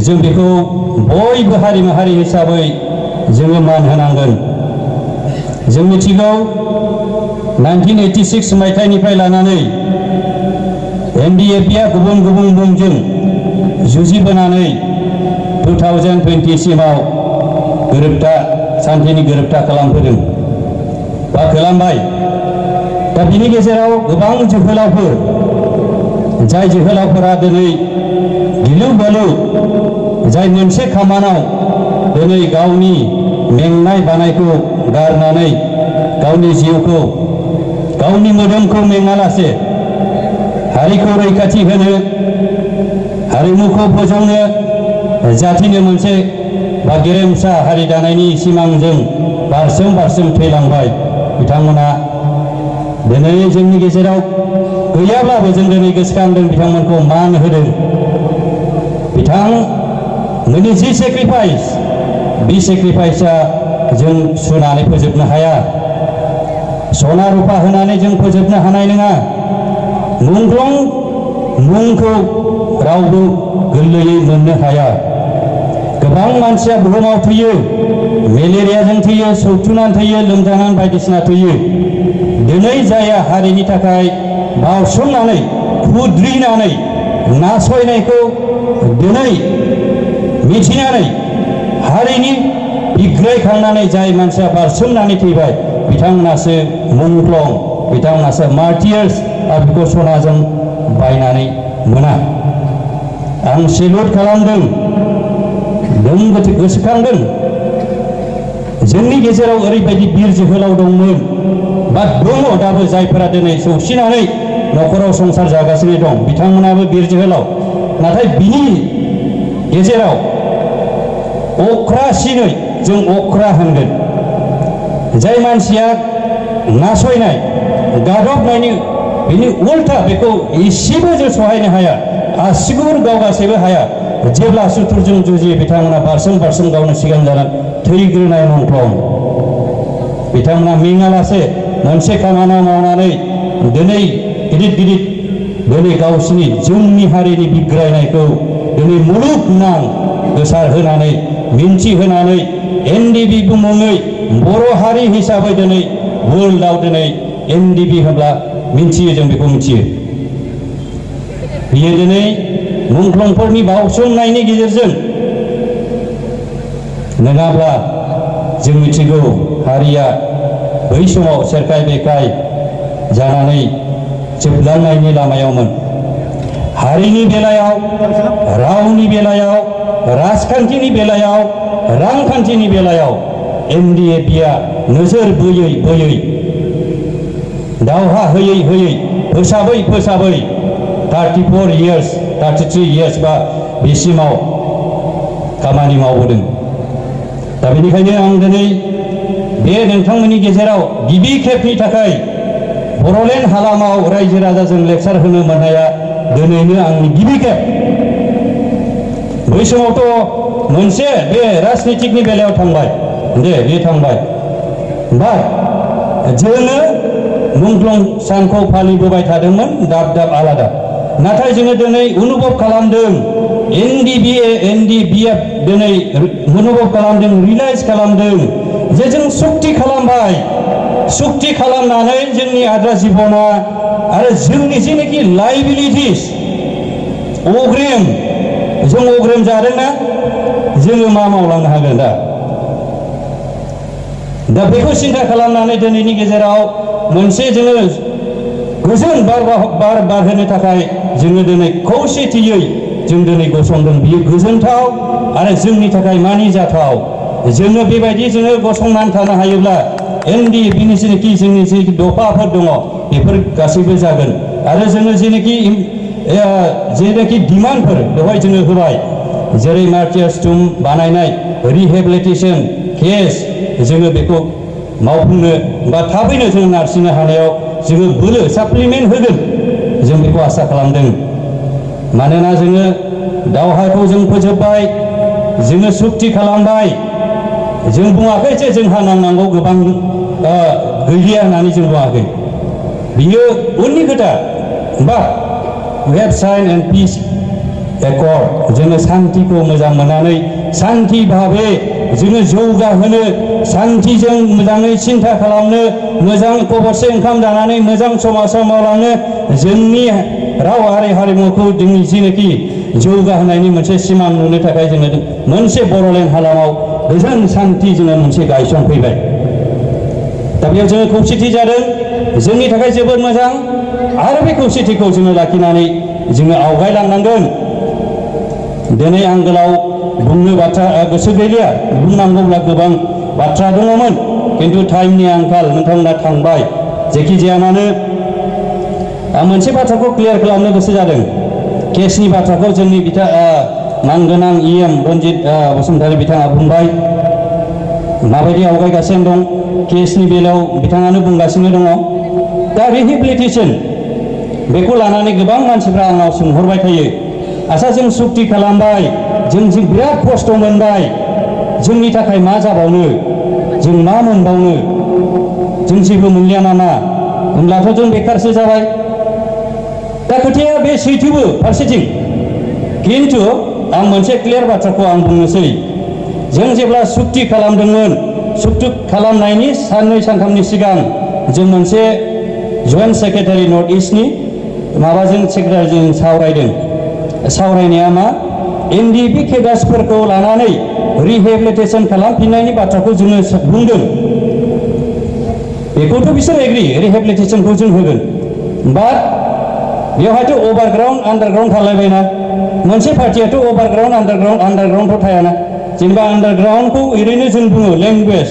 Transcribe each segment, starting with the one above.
जों बेखौ बयबो हारि माहारि हिसाबै जोङो मान होनांगोन। जों मिथिगौ 1986 मायथाइनिफ्राय लानानै NDAP आ गुबुन गुबुन मुंजों जुजिबोनानै 2020 सिमाव गोरोबथा सान्थिनि गोरोबथा खालामबोदों बा खालामबाय। दा बिनि गेजेराव गोबां जोहोलावफोर, जाय जोहोलावफोरा दिनै गिलु बालु जाय मोनसे खामानाव दिनै गावनि मेंनाय बानायखौ गारनानै गावनि जिउखौ गावनि मोदोमखौ मेङालासे हारिखौ रैखाथि होनो, हारिमुखौ फोजौनो, जाथिनो मोनसे बा गेरेमसा हारि दानायनि सिमांजों बारसोम बारसोम थैलांबाय बिथांमोना दिनै जोंनि गेजेराव गैयाब्लाबो जों दिनै गोसोखांदों, बिथांमोनखौ मान होदों। बिथांमोननि जि सेक्रिफाइस, बे सेक्रिफाइसआ जों सुनानै फोजोबनो हाया, सना रुपा होनानै जों फोजोबनो हानाय नङा। मुंख्लं मुंखौ रावबो गोरलैयै मोननो हाया। गोबां मानसिया बुहुमाव थैयो, मेलेरियाजों थैयो, सौथुनानै थैयो, लोमजानानै बायदिसिना थैयो। दिनै जाया हारिनि थाखाय बावसोमनानै खुद्रिनानै नासयनायखौ दिनै मिथिनानै हारिनि बिग्रायखांनानै जाय मानसिया बारसोमनानै थैबाय बिथांमोनासो मुंख्लं, बिथांमोनासो मार्टियार्स, आरो बेखौ सनाजों बायनानै मोना। आं सेलुट खालामदों, नों गोसोखांदों जोंनि गेजेराव ओरैबायदि बिर जोहोलाव दंमोन बा दङ दाबो, जायफोरा दिनै सौसिनानै न'खराव संसार जागासिनो दं, बिथांमोनाबो बिर जोहोलाव। नाथाय बिनि गेजेराव अख्रासिनै जों अख्रा होनगोन, जाय मानसिया नासयनाय गादबनायनि बिनि उल्था बेखौ एसेबो जों सहायनो हाया, आसिगुर गावगासेबो हाया। जेब्ला सुथुरजों जुजियो बिथांमोना बारसोम बारसोम गावनो सिगां जानानै थैग्रोनाय मुंख्लं। बिथांमोना मेङालासे मोनसे खामानि मावनानै दिनै गिदिर गिदिर दिनै गावसिनि जोंनि हारिनि बिग्रायनायखौ दिनै मुलुगनां गोसार होनानै मिन्थिहोनानै NDP मुङै बर' हारि हिसाबै दिनै वर्ल्डआव दिनै NDP होनब्ला मिन्थियो, जों बेखौ मिथियो। बियो दिनै मुंख्लंफोरनि बावसोमनायनि गेजेरजों नङाब्ला जों मिथिगौ हारिया बै समाव सेरखाय बेखाय जानानै जोबलांनायनि लामायावमोन। हारिनि बेलायाव, रावनि बेलायाव, राजखान्थिनि बेलायाव, रांखान्थिनि बेलायाव NDAP आ नोजोर बोयै बोयै, दावहा होयै होयै, फोसाबै फोसाबै 34 years 33 years बा बिसिमाव खामानि मावबोदों। दा बेनिखायनो आं दिनै बे नोंथांमोननि गेजेराव गिबि खेबनि थाखाय बर'लेण्ड हालामाव रायजो राजाजों लेक्सार होनो मोननाया दिनैनो आंनि गिबि खेब। बै समावथ' मोनसे बे राजनितिकनि बेलायाव थांबाय, दे बे थांबाय, बाट जोङो मुंख्लं सानखौ फालिबोबाय थादोंमोन दाब दाब आलादा। नाथाय जोङो दिनै अनुभव खालामदों, NDP दिनै अनुभव खालामदों, रियलाइज खालामदों जे जों सुक्ति खालामबाय। सुक्ति खालामनानै जोंनि आद्रा जिबना आरो जोंनि जेनाखि लाइबिलिटिस अग्रिम, जों अग्रिम जादोंना, जोङो मा मावलांनो हागोन दा बेखौ सिन्था खालामनानै दिनैनि गेजेराव मोनसे जोङो गोजोन बार होनो थाखाय जोङो दिनै खौसेथियै जों दिनै गसंदों। बियो गोजोनथाव आरो जोंनि थाखाय मानिजाथाव। जोङो बेबायदि जोङो गसंनानै थानो हायोब्ला NDPनि जेनाखि जोंनि जे दफाफोर दङ बेफोर गासैबो जागोन। आरो जोङो जेनाखि डिमान्डफोर बेवहाय जोङो होबाय, जेरै मार्टियार्स टुम बानायनाय, रिहेबिलिटेसन केस, जोङो बेखौ मावफुंनो बा थाबैनो जों नारसिननो हानायाव जोङो बोलो साप्लिमेन्ट होगोन, जों बेखौ आसा खालामदों। मानोना जोङो दावहाखौ जों फोजोबबाय, जोङो सुक्ति खालामबाय। जों बुङाखै जे जोंहा नांनांगौ गोबां गैलिया होननानै जों बुङाखै, बियो उननि खोथा। But we have sign and peace accord जोङो शान्तिखौ मोजां मोननानै शान्ति भाबै जोङो जौगाहोनो शान्तिजों मोजाङै सिन्था खालामनो मोजां खबरसे ओंखाम जानानै मोजां समाजाव मावलांनो जोंनि राव आरो हारिमुखौ जोंनि जिनोखि जौगाहोनायनि मोनसे सिमां नुनो थाखाय जोङो मोनसे बर'लेण्ड हालामाव गोजोन शान्ति जोङो मोनसे गायसनफैबाय। दा बेयाव जोङो खौसेथि जादों जोंनि थाखाय जोबोद मोजां आरो बे खौसेथिखौ जोङो लाखिनानै जोङो आवगायलांनांगोन। दिनै आं गोलाव बुंनो बाथ्रा गोसो गैलिया बुंनांगौब्ला गोबां बाथ्रा दङमोन खिन्थु टाइमनि आंखाल नोंथांमोना थांबाय। जेखि जाया मानो आं मोनसे बाथ्राखौ क्लियार खालामनो गोसो जादों। केसनि बाथ्राखौ जोंनि मानगोनां EM रन्जित बसुमतारी बिथाङा बुंबाय माबायदि आवगायगासिनो दं केसनि बेलायाव बिथाङानो बुंगासिनो दङ। दा रिहेबिलिटेसन बेखौ लानानै गोबां मानसिफ्रा आंनाव सोंहरबाय थायो आच्छा जों सुक्ति खालामबाय जों बिराद खस्थ' मोनबाय जोंनि थाखाय मा जाबावनो जों मा मोनबावनो जों जेबो मोनलिया नामा होनब्लाथ' जों बेखारसो जाबाय। दा खोथाया बे सैथोबो फारसेथिं खिन्थु आं मोनसे क्लियार बाथ्राखौ आं बुंनोसै जों जेब्ला सुक्ति खालामदोंमोन सुक्ति खालामनायनि साननै सानथामनि सिगां जों मोनसे जइन्ट सेक्रेटारि नर्थ इस्टनि माबाजों सेक्रेटारिजों सावरायनाया मा NDP केडार्सफोरखौ लानानै रिहेबिलिटेसन खालामफिननायनि बाथ्राखौ जोङो बुंदों। बेखौथ' बिसोर एग्रि रिहेबिलिटेसनखौ जों होगोन बाट बेवहायथ' अभारग्राउन्ड आन्डारग्राउन्ड थालायबायना मोनसे पार्टियाथ' अभारग्राउन्ड आन्डारग्राउन्डथ' थायाना जेनेबा आन्डारग्राउन्डखौ ओरैनो जों बुङो लेंगुवेज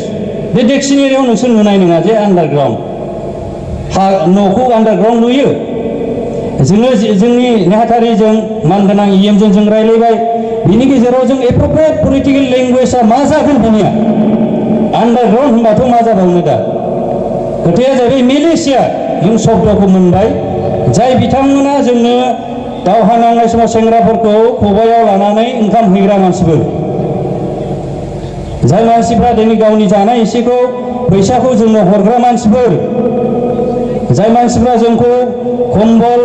बे डिक्सनारियाव नोंसोर नुनाय नङा जे आन्डारग्राउन्ड न'खौ आन्डारग्राउन्ड नुयो। जोङो जोंनि नेहाथारिजों मानगोनां EMजों जों रायलायबाय बिनि गेजेराव जों एप्रप्रियेट पलिटिकेल लेंगुवेजआ मा जागोन बिनिया आन्डारग्राउन्ड होनबाथ' मा जाबावनो दा खोथाया जाहैबाय मिलिशिया जों शब्दखौ मोनबाय जाय बिथांमोना जोंनो दावहा नांनाय समाव सेंग्राफोरखौ खबायाव लानानै ओंखाम हैग्रा मानसिफोर जाय मानसिफ्रा दिनै गावनि जानाय एसेखौ फैसाखौ जोंनो हरग्रा मानसिफोर जाय मानसिफ्रा जोंखौ कम्बल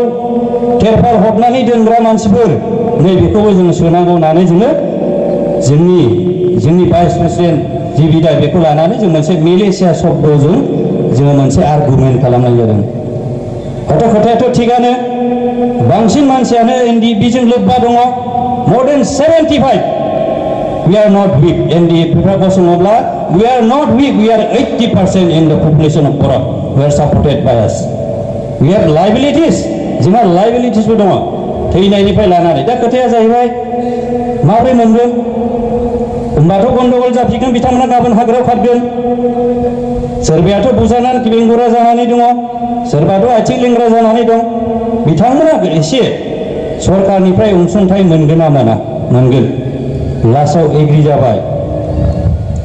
तेरपाल हरनानै दोनग्रा मानसिफोर नैबेखौबो जों सोनांगौ होननानै जोंनि भाइस प्रेसिडेन्ट जि बिदाय बेखौ लानानै जों मोनसे मिलिशिया शब्दजों जोङो मोनसे आर्गुमेन्ट खालामनाय जादों। हयथ' खोथायाथ' थिगानो बांसिन मानसियानो NDPजों लोब्बा दङ more than 75 we are not weak NDPफ्रा गसङोब्ला we are not weak we are 80% in the population of Bora we are supported by us we have liabilities जोंहा लाइबिलिटिसबो दङ थैनायनिफ्राय लानानै दा खोथाया जाहैबाय माबोरै मोनगोन होमबाथ' गन्डगल जाफिनगोन बिथांमोना गाबोन हाग्रायाव खारगोन सोरबायाथ' बुजानानै बेंगुरा जानानै दङ सोरबाथ' आथिं लेंग्रा जानानै दं बिथांमोना एसे सरकारनिफ्राय अनसुंथाइ मोनगोन ना मोना मोनगोन लास्टआव एग्रि जाबाय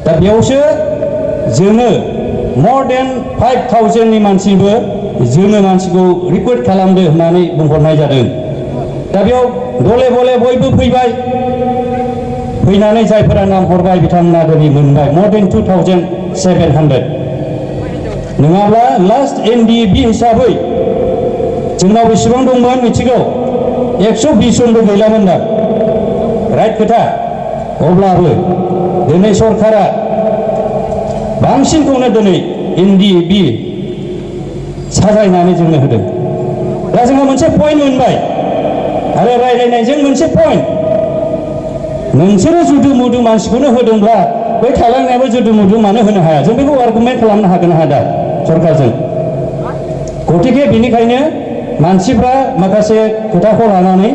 दा बेयावसो जोङो more than 5,000नि मानसिबो जोङो मानसिखौ रिक्रुट खालामदो होननानै बुंहरनाय जादों। दा बेयाव गले गले बयबो फैबाय फैनानै जायफोरा नाम हरबाय बिथांमोना दिनै मोनबाय more than 2,700 नङाब्ला लास्ट NDP हिसाबै जोंनाव बेसेबां दंमोन मिथिगौ 120 जनबो गैलामोन दा राइट खोथा अब्लाबो दिनै सरकारा बांसिनखौनो दिनै NDP साजायनानै जोंनो होदों। दा जोंहा मोनसे पइन्ट मोनबाय आरो रायलायनायजों मोनसे पइन्ट नोंसोरो जुदु मुदु मानसिखौनो होदोंब्ला बै थालांनायाबो जुदु मुदु मानो होनो हाया जों बेखौ आर्गुमेन्ट खालामनो हागोन ना हाया दा सरकारजों गतिके बेनिखायनो मानसिफ्रा माखासे खोथाखौ लानानै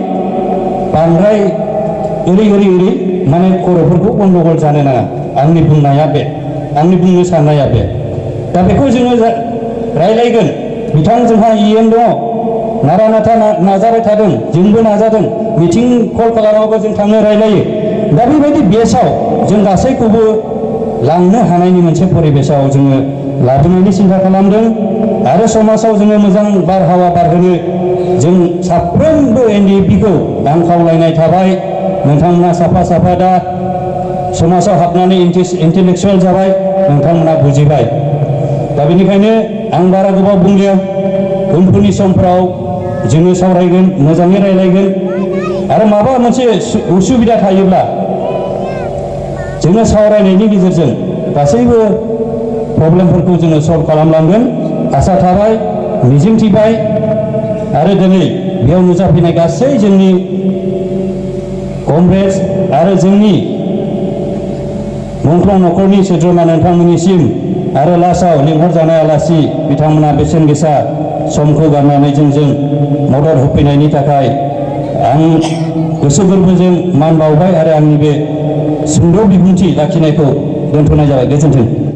बांद्राय ओरै माने खर'फोरखौ गन्डगल जानो नाङा आंनि बुंनाया बे आंनि बुंनो साननाया बे दा बेखौ जोङो रायलायगोन बिथां जोंहा EM दङ नारा नाथा नाजाबाय थादों जोंबो नाजादों मिटिं कल खालामाबो जों थांनो रायलायो दा बेबायदि बेसाव जों गासैखौबो लांनो हानायनि मोनसे परिबेसाव जोङो लाबोनायनि सिन्था खालामदों आरो समाजाव जोङो मोजां बारहावा बारहोनो जों साफ्रोमबो NDPखौ आं खावलायनाय थाबाय नोंथांमोना साफा साफा दा समाजाव हाबनानै इन्टेलेक्सुवेल जाबाय नोंथांमोना बुजिबाय दा बेनिखायनो आं बारा गोबाव बुंलिया उनफोरनि समफ्राव जोङो सावरायगोन मोजाङै रायलायगोन आरो माबा मोनसे उसुबिदा थायोब्ला जोङो सावरायनायनि गेजेरजों गासैबो प्रब्लेमफोरखौ जोङो सल्भ खालामलांगोन आसा थाबाय मिजिंथिबाय आरो दिनै बेयाव नुजाफैनाय गासै जोंनि कमरेड्स आरो जोंनि मुंख्लं न'खरनि सोद्रोमा नोंथांमोननिसिम आरो लास्टआव लिंहरजानाय आलासि बिथांमोना बेसेन गोसा समखौ गारनानै जोंजों मदद होफैनायनि थाखाय आं गोसो गोरबोजों मान बावबाय आरो आंनि बे सुंद' बिबुंथि लाखिनायखौ दोनथ'नाय जाबाय। गोजोन्थों।